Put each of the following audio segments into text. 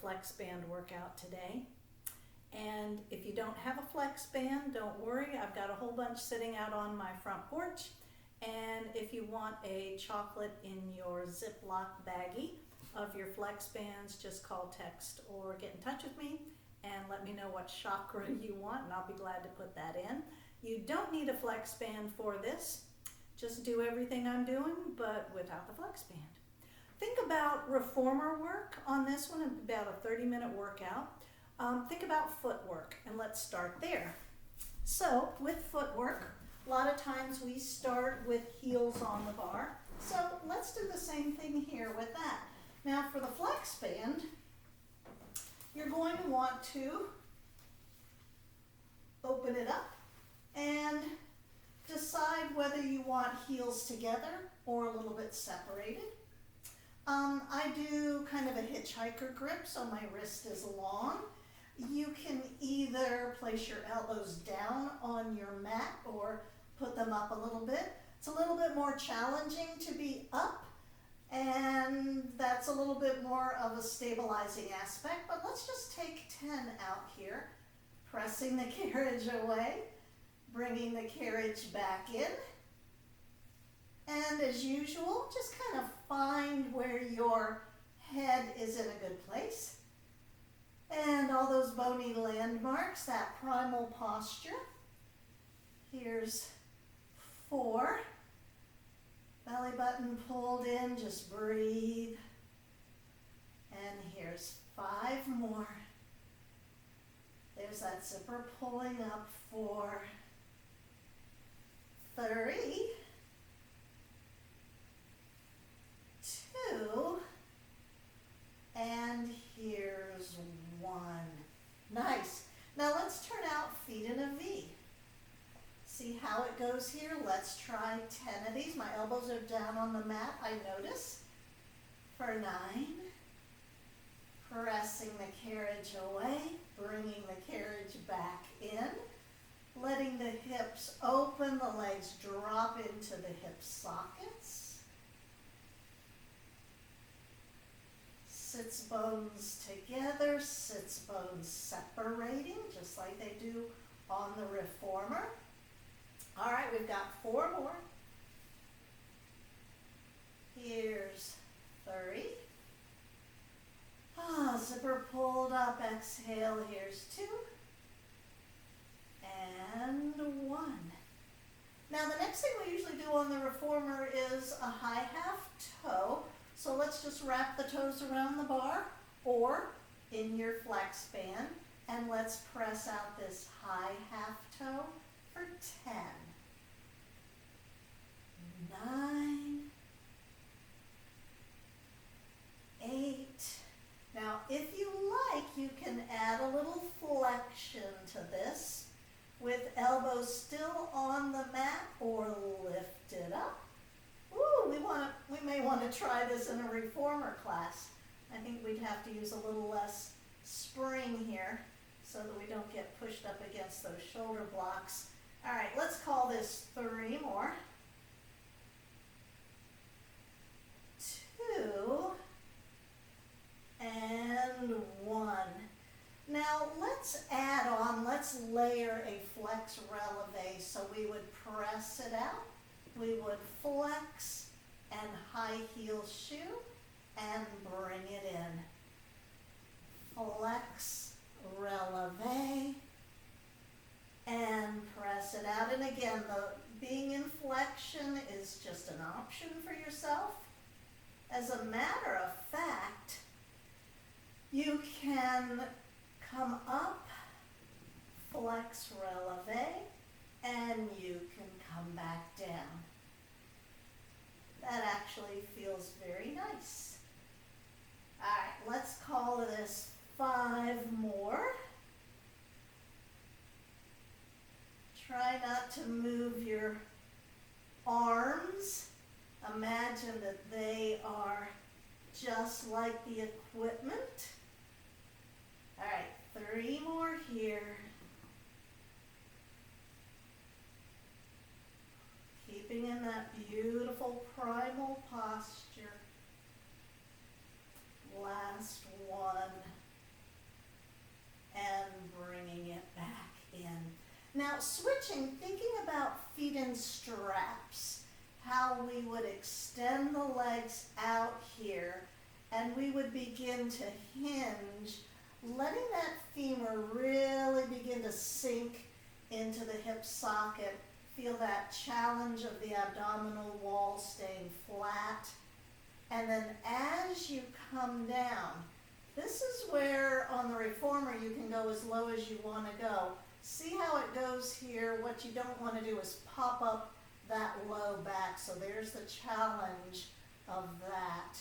flex band workout today. And if you don't have a flex band, don't worry, I've got a whole bunch sitting out on my front porch. And if you want a chocolate in your Ziploc baggie of your flex bands, just call, text, or get in touch with me and let me know what chakra you want, and I'll be glad to put that in. You don't need a flex band for this. Just do everything I'm doing, but without the flex band. Think about reformer work on this one, about a 30-minute workout. Think about footwork, and let's start there. So with footwork, a lot of times we start with heels on the bar. So let's do the same thing here with that. Now for the flex band, you're going to want to open it up and decide whether you want heels together or a little bit separated. I do kind of a hitchhiker grip, so my wrist is long. You can either place your elbows down on your mat or put them up a little bit. It's a little bit more challenging to be up, and that's a little bit more of a stabilizing aspect, but let's just take 10 out here, pressing the carriage away, bringing the carriage back in, and as usual, just kind of find where your head is in a good place, and all those bony landmarks, that primal posture. Here's 4. Belly button pulled in, just breathe. And here's 5 more. There's that zipper pulling up for 3, 2, and here's 1. Nice. Now let's turn out feet in a V. See how it goes here? Let's try 10 of these. My elbows are down on the mat, I notice. For 9, pressing the carriage away, bringing the carriage back in, letting the hips open, the legs drop into the hip sockets. Sits bones together, sits bones separating, just like they do on the reformer. All right, we've got 4 more. Here's 3. Zipper pulled up, exhale, here's 2. And 1. Now the next thing we usually do on the reformer is a high half toe. So let's just wrap the toes around the bar or in your flex band, and let's press out this high half toe for 10. 9, 8. Now, if you like, you can add a little flexion to this with elbows still on the mat or lifted up. Ooh, we may want to try this in a reformer class. I think we'd have to use a little less spring here so that we don't get pushed up against those shoulder blocks. All right, let's call this 3 more. 2 and 1. Now let's add on, let's layer a flex releve. So we would press it out, we would flex and high heel shoe and bring it in. Flex, releve, and press it out. And again, being in flexion is just an option for yourself. As a matter of fact, you can come up, flex, releve, and you can come back down. That actually feels very nice. All right, let's call this 5 more. Try not to move your arms. Imagine that they are just like the equipment. All right, 3 more here. Keeping in that beautiful primal posture. Last one. and bringing it back in. Now switching, thinking about feet in straps, how we would extend the legs out here and we would begin to hinge, letting that femur really begin to sink into the hip socket. Feel that challenge of the abdominal wall staying flat. And then as you come down, this is where on the reformer you can go as low as you want to go. See how it goes here? What you don't want to do is pop up that low back. So there's the challenge of that.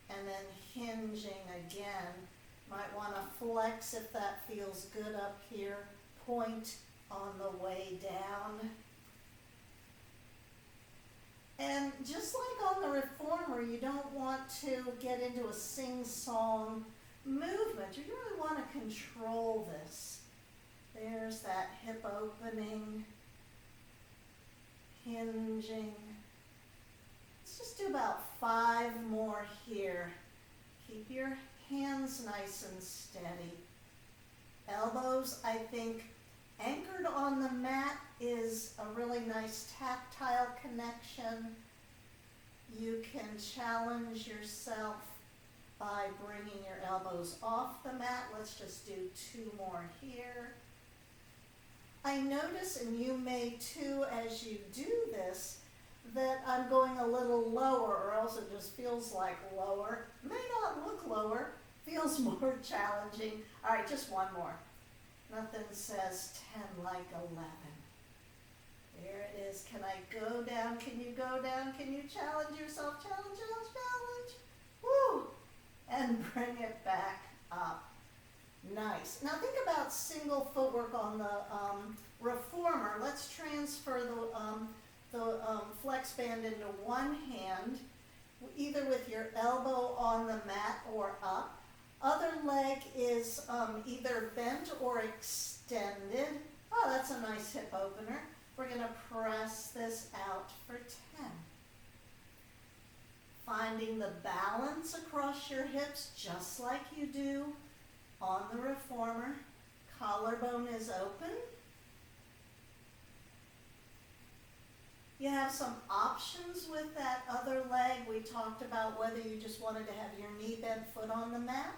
And then hinging again. Might want to flex if that feels good up here. Point on the way down. And just like on the reformer, you don't want to get into a sing-song movement. You really want to control this. There's that hip opening, hinging. Let's just do about 5 more here. Keep your hands nice and steady. Elbows, I think, anchored on the mat is a really nice tactile connection. You can challenge yourself by bringing your elbows off the mat. Let's just do 2 more here. I notice, and you may too as you do this, that I'm going a little lower, or else it just feels like lower. May not look lower, feels more challenging. All right, just 1 more. Nothing says 10 like 11. There it is. Can I go down? Can you go down? Can you challenge yourself? Challenge, challenge, challenge. Woo! And bring it back up. Nice. Now think about single footwork on the reformer. Let's transfer the flex band into one hand, either with your elbow on the mat or up. Other leg is either bent or extended. Oh, that's a nice hip opener. We're going to press this out for 10. Finding the balance across your hips just like you do on the reformer. Collarbone is open. You have some options with that other leg. We talked about whether you just wanted to have your knee bent, foot on the mat,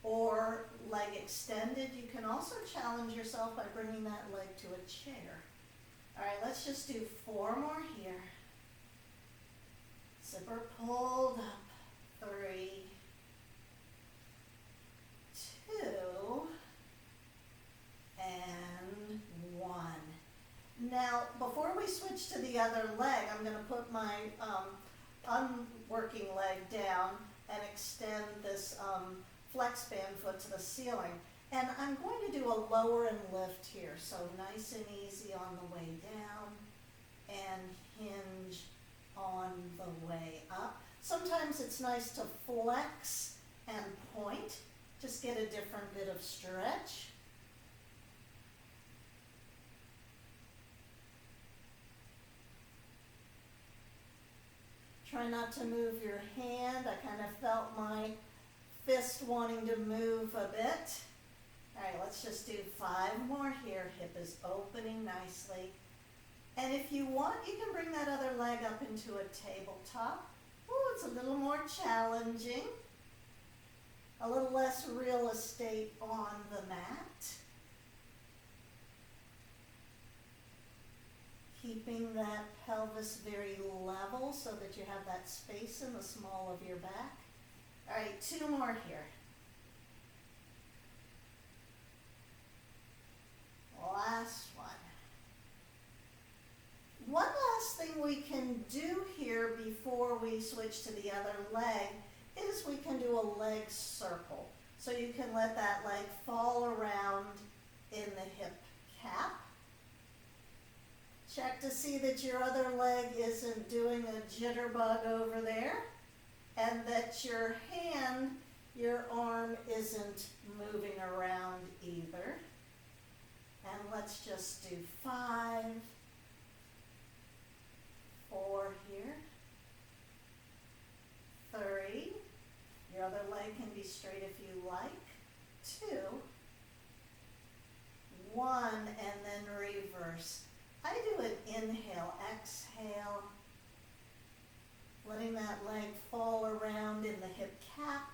or leg extended. You can also challenge yourself by bringing that leg to a chair. All right, let's just do 4 more here. Zipper pulled up. 3, 2, and 1. Now, before we switch to the other leg, I'm going to put my unworking leg down and extend this flex band foot to the ceiling. And I'm going to do a lower and lift here. So nice and easy on the way down and hinge on the way up. Sometimes it's nice to flex and point. Just get a different bit of stretch. Try not to move your hand. I kind of felt my fist wanting to move a bit. All right, let's just do 5 more here. Hip is opening nicely. And if you want, you can bring that other leg up into a tabletop. Oh, it's a little more challenging. A little less real estate on the mat. Keeping that pelvis very level so that you have that space in the small of your back. All right, 2 more here. Last one. One last thing we can do here before we switch to the other leg is we can do a leg circle. So you can let that leg fall around in the hip cap. Check to see that your other leg isn't doing a jitterbug over there, and that your hand, your arm isn't moving around either. And let's just do 5, 4 here, 3, your other leg can be straight if you like, 2, 1, and then reverse. I do an inhale, exhale, letting that leg fall around in the hip cap.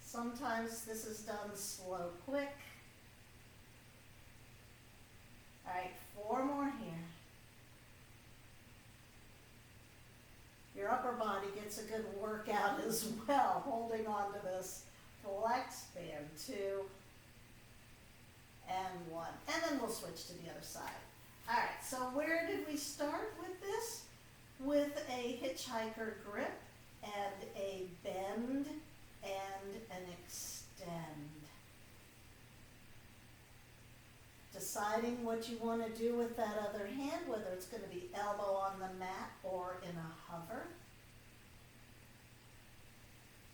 Sometimes this is done slow, quick. All right, 4 more here. Your upper body gets a good workout as well, holding on to this flex band. 2 and 1. And then we'll switch to the other side. All right, so where did we start with this? With a hitchhiker grip and a bend and an extend. Deciding what you want to do with that other hand, whether it's going to be elbow on the mat or in a hover.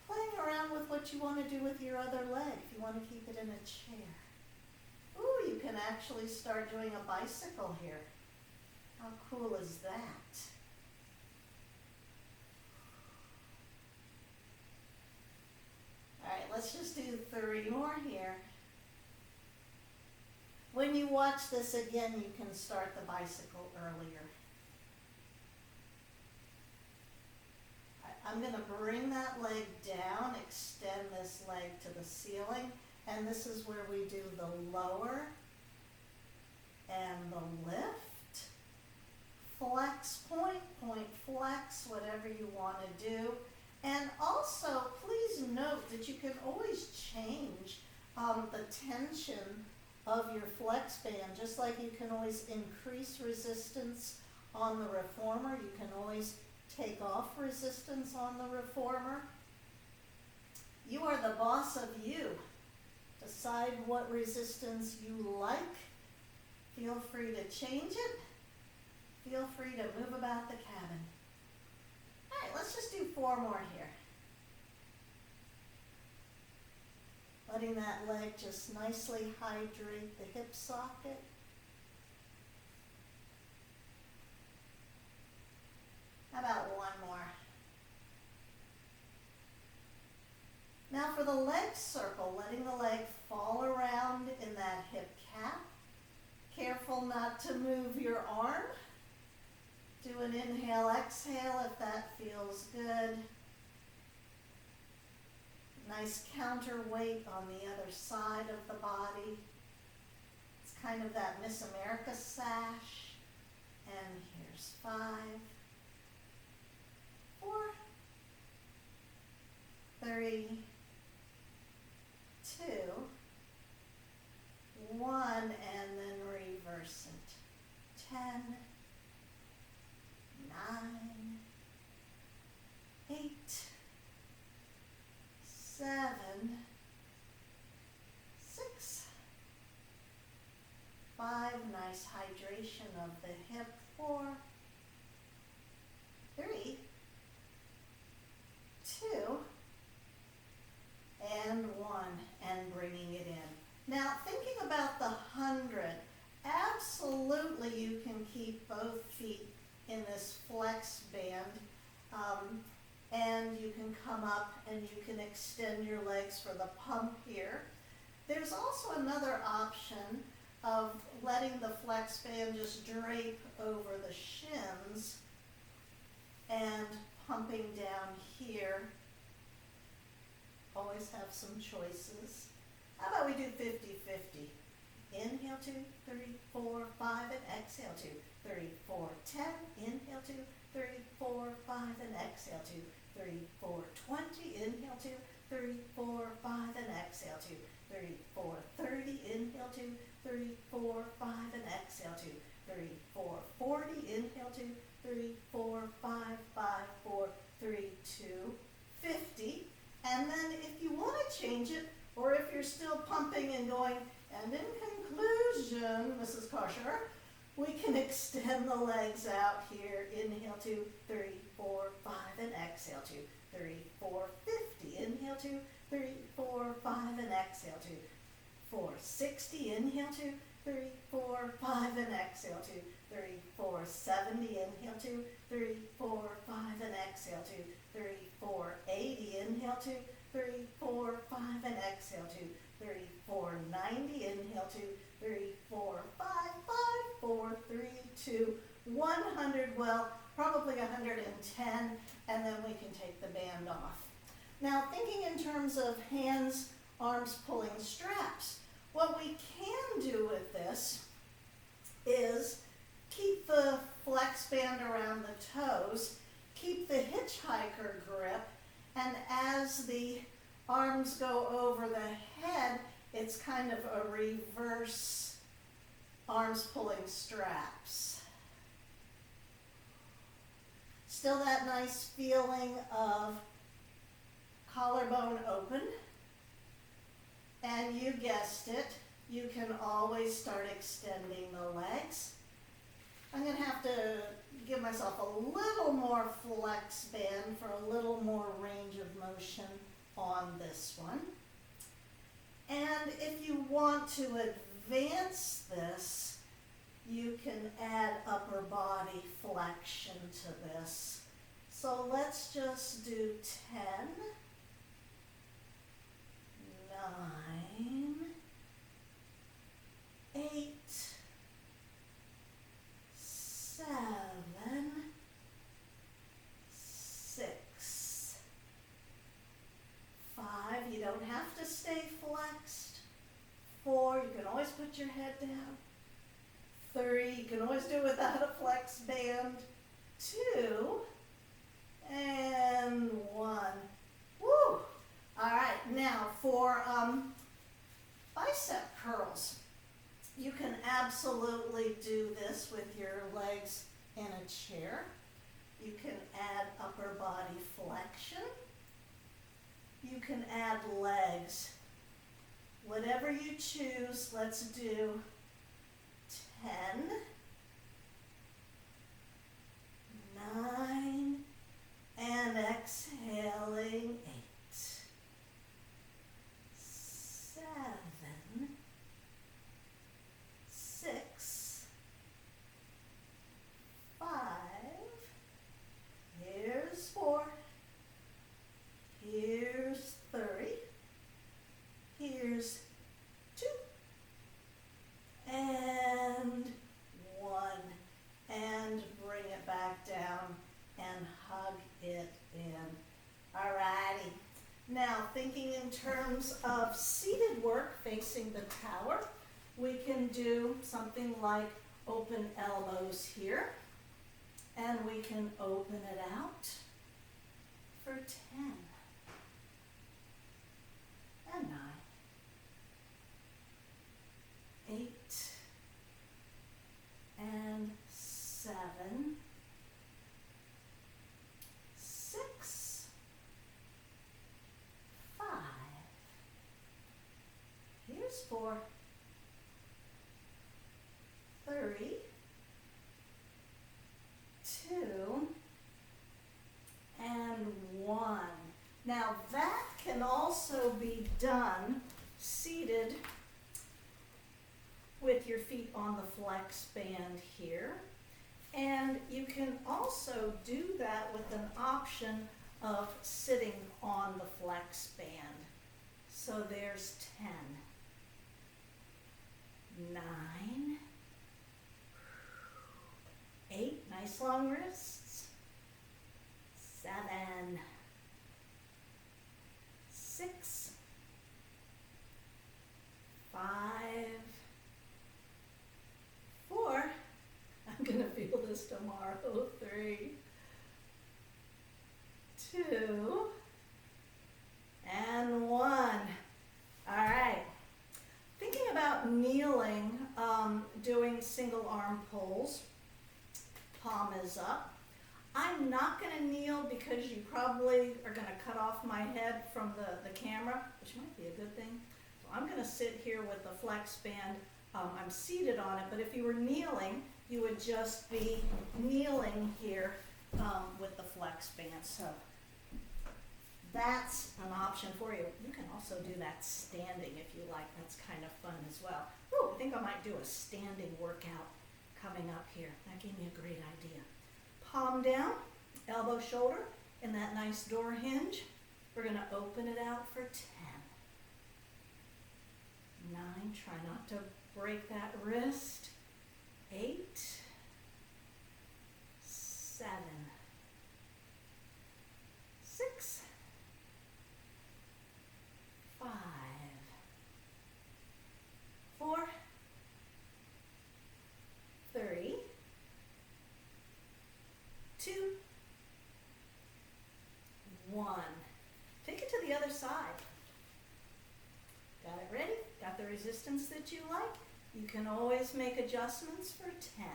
Playing around with what you want to do with your other leg, if you want to keep it in a chair. Ooh, you can actually start doing a bicycle here. How cool is that? All right, let's just do 3 more here. When you watch this again, you can start the bicycle earlier. I'm going to bring that leg down, extend this leg to the ceiling, and this is where we do the lower and the lift. Flex point, point flex, whatever you want to do. And also, please note that you can always change the tension of your flex band, just like you can always increase resistance on the reformer, you can always take off resistance on the reformer. You are the boss of you. Decide what resistance you like. Feel free to change it. Feel free to move about the cabin. All right, let's just do 4 more here. Letting that leg just nicely hydrate the hip socket. How about 1 more? Now for the leg circle, letting the leg fall around in that hip cap. Careful not to move your arm. Do an inhale, exhale if that feels good. Nice counterweight on the other side of the body. It's kind of that Miss America sash. And here's 5, 4, 3, 2, 1, and then reverse it. 10, 9, 8, 7, 6, 5, nice hydration of the hip. 4, 3, 2, and 1, and bringing it in. Now, thinking about the 100, absolutely you can keep both feet in this flex band, and you can come up and you can extend your legs for the pump here. There's also another option of letting the flex band just drape over the shins and pumping down here. Always have some choices. How about we do 50-50? Inhale 2, 3, 4, 5, and exhale 2, 3, 4, 10. Inhale 2, 3, 4, 5, and exhale 2, 3, 4, 20. Inhale 2, 3, 4, 5, and exhale 2, 3, 4, 30. Inhale 2, 3, 4, 5, and exhale 2, 3, 4, 40. Inhale 2, 3, 4, 5, 5, 4, 3, 2, 50. And then if you want to change it, or if you're still pumping and going, and in conclusion, Mrs. Kosher, we can extend the legs out here. Inhale 2, 3, 4, 5, and exhale 2, 3, 4, 50. Inhale 2, 3, 4, 5, and exhale 2, 4, 60. Inhale 2, 3, 4, 5, and exhale, 2, 3, 4, 70, inhale, 2, 3, 4, 5, and exhale, 2, 3, 4, 80, inhale, 2, 3, 4, 5, and exhale, 2, 3, 4, 90, inhale, 2, 3, 4, 5, 5, 4, 3, 2, 100, well, probably 110, and then we can take the band off. Now, thinking in terms of hands, arms pulling straps, what we can do with this is keep the flex band around the toes, keep the hitchhiker grip, and as the arms go over the head, it's kind of a reverse arms pulling straps. Still that nice feeling of collarbone open. And you guessed it, you can always start extending the legs. I'm going to have to give myself a little more flex band for a little more range of motion on this one. And if you want to advance this, you can add upper body flexion to this. So let's just do 10, 9, 8, 7, 6, 5. You don't have to stay flexed. 4, you can always put your head down. 3, you can always do it without a flex band. 2, and 1. Woo! All right, now for bicep curls. You can absolutely do this with your legs in a chair. You can add upper body flexion. You can add legs. Whatever you choose, let's do 10, 9, and exhaling 8, 7, 6, 5, here's 4, here's 3, here's 2, and 1, and bring it back down and hug it in. Alrighty. Now, thinking in terms of seated work facing the tower, we can do something like open elbows here, and we can open it out for 10 and 9, 8, and 7, 6, 5, here's 4, 3, 2, and 1. Now that can also be done seated with your feet on the flex band here. And you can also do that with an option of sitting on the flex band. So there's 10, 9, 8, nice long wrists, 7, 6, 5, 4, I'm gonna feel this tomorrow, 3, 2, and 1. All right. Thinking about kneeling, doing single arm pulls, palm is up. I'm not going to kneel because you probably are going to cut off my head from the camera, which might be a good thing. So I'm going to sit here with the flex band. I'm seated on it, but if you were kneeling, you would just be kneeling here with the flex band. So that's an option for you. You can also do that standing if you like. That's kind of fun as well. Ooh, I think think I might do a standing workout coming up here. That gave me a great idea. Palm down, elbow shoulder, in that nice door hinge. We're going to open it out for 10. 9, try not to break that wrist. 8, 7, 6, 5, 4, 3, 2, 1. Take it to the other side. Got it ready? Got the resistance that you like? You can always make adjustments for 10.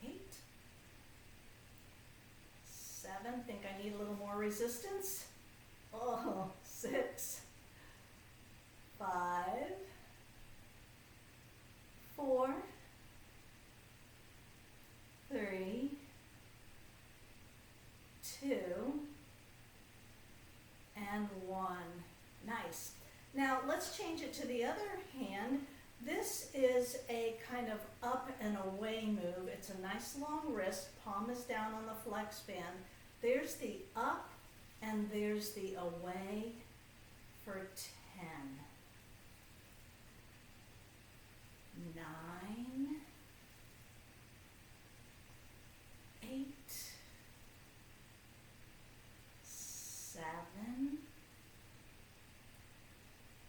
9, 8, 7. Think I need a little more resistance? Oh, 6, 5, 4, 3, 2, and 1. Nice. Now let's change it to the other hand. This is a kind of up and away move. It's a nice long wrist. Palm is down on the flex band. There's the up and there's the away for 10. 9, 8, 7,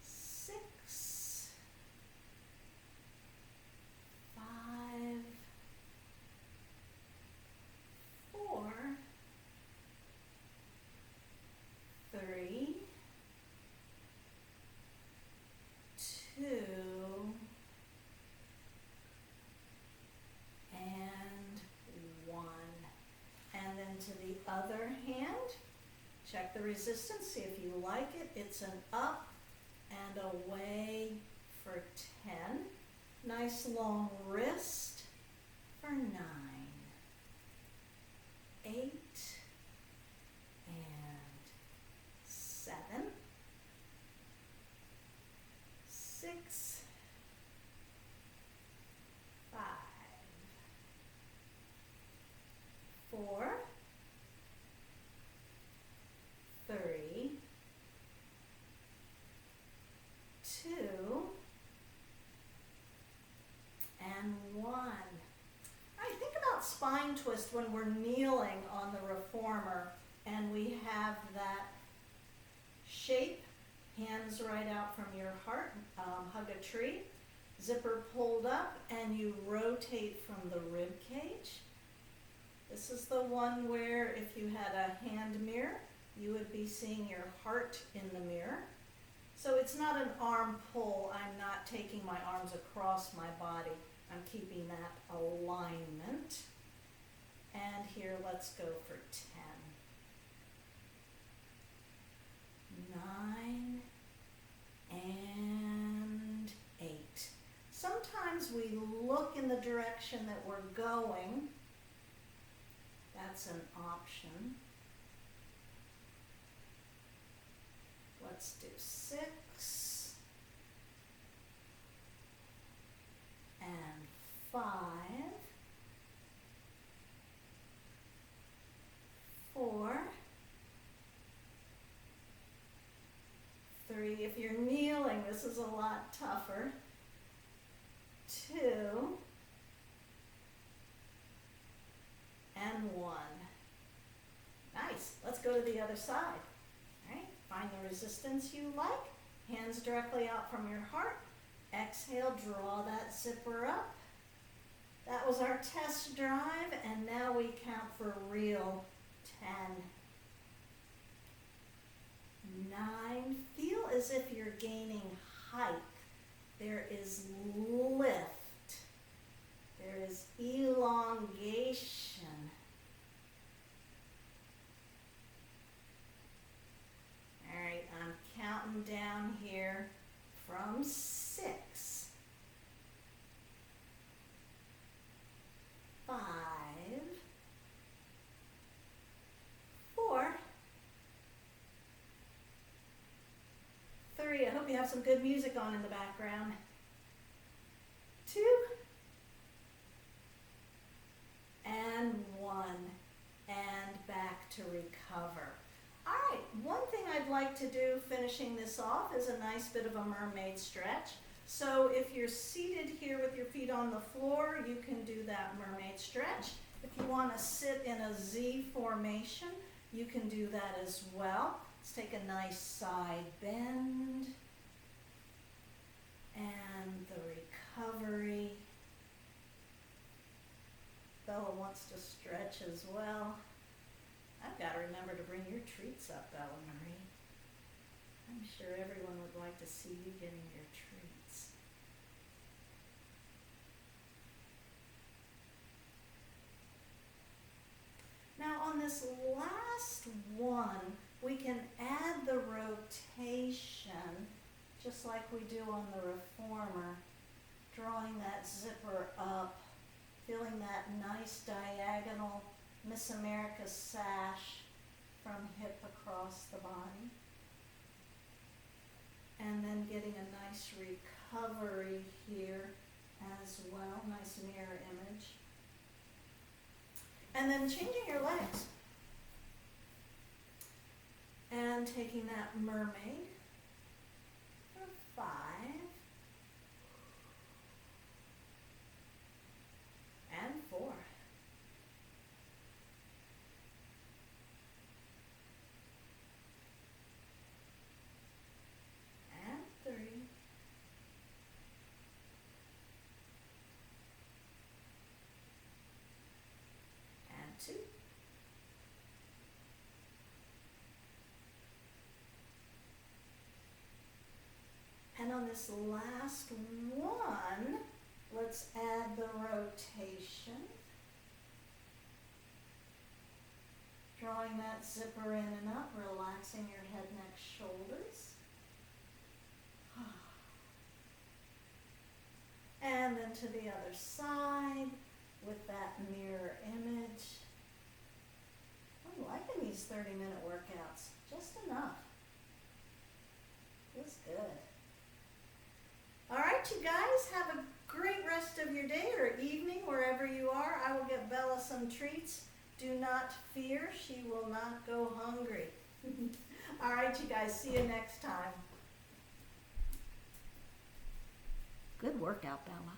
6, 5, 4, 3, 2, and 1. And then to the other hand, check the resistance, see if you like it. It's an up and away for 10. Nice long wrist for 9, 8, and 7, 6, 5, 4, 3, 2, and 1. All right, think about spine twist when we're kneeling on the reformer and we have that shape, hands right out from your heart, hug a tree, zipper pulled up, and you rotate from the rib cage. This is the one where if you had a hand mirror, you would be seeing your heart in the mirror. So it's not an arm pull. I'm not taking my arms across my body. I'm keeping that alignment. And here, let's go for 10. 9 and 8. Sometimes we look in the direction that we're going. That's an option. Let's do 6 and 5, 4, 3. If you're kneeling, this is a lot tougher. 2 and 1. Nice. Let's go to the other side. All right. Find the resistance you like. Hands directly out from your heart. Exhale, draw that zipper up. That was our test drive, and now we count for real. 10, 9. Feel as if you're gaining height. There is lift. There is elongation. All right, I'm counting down here from 6, 5, 4, 3, 3. I hope you have some good music on in the background. 2. And 1. And back to recover. All right, one thing I'd like to do finishing this off is a nice bit of a mermaid stretch. So if you're seated here with your feet on the floor, you can do that mermaid stretch. If you want to sit in a Z formation, you can do that as well. Let's take a nice side bend. And the recovery. Bella wants to stretch as well. I've got to remember to bring your treats up, Bella Marie. I'm sure everyone would like to see you getting your treats. Now on this last one, we can add the rotation, just like we do on the reformer, drawing that zipper up, feeling that nice diagonal Miss America sash from hip across the body. And then getting a nice recovery here as well, nice mirror image. And then changing your legs. And taking that mermaid for 5. And 4. And 3. And 2. And on this last one, let's add the rotation. Drawing that zipper in and up, relaxing your head, neck, shoulders. And then to the other side with that mirror image. I'm liking these 30-minute workouts, just enough. Feels good. All right, you guys, have a great rest of your day or evening, wherever you are. I will get Bella some treats. Do not fear, she will not go hungry. All right, you guys, see you next time. Good workout, Bella.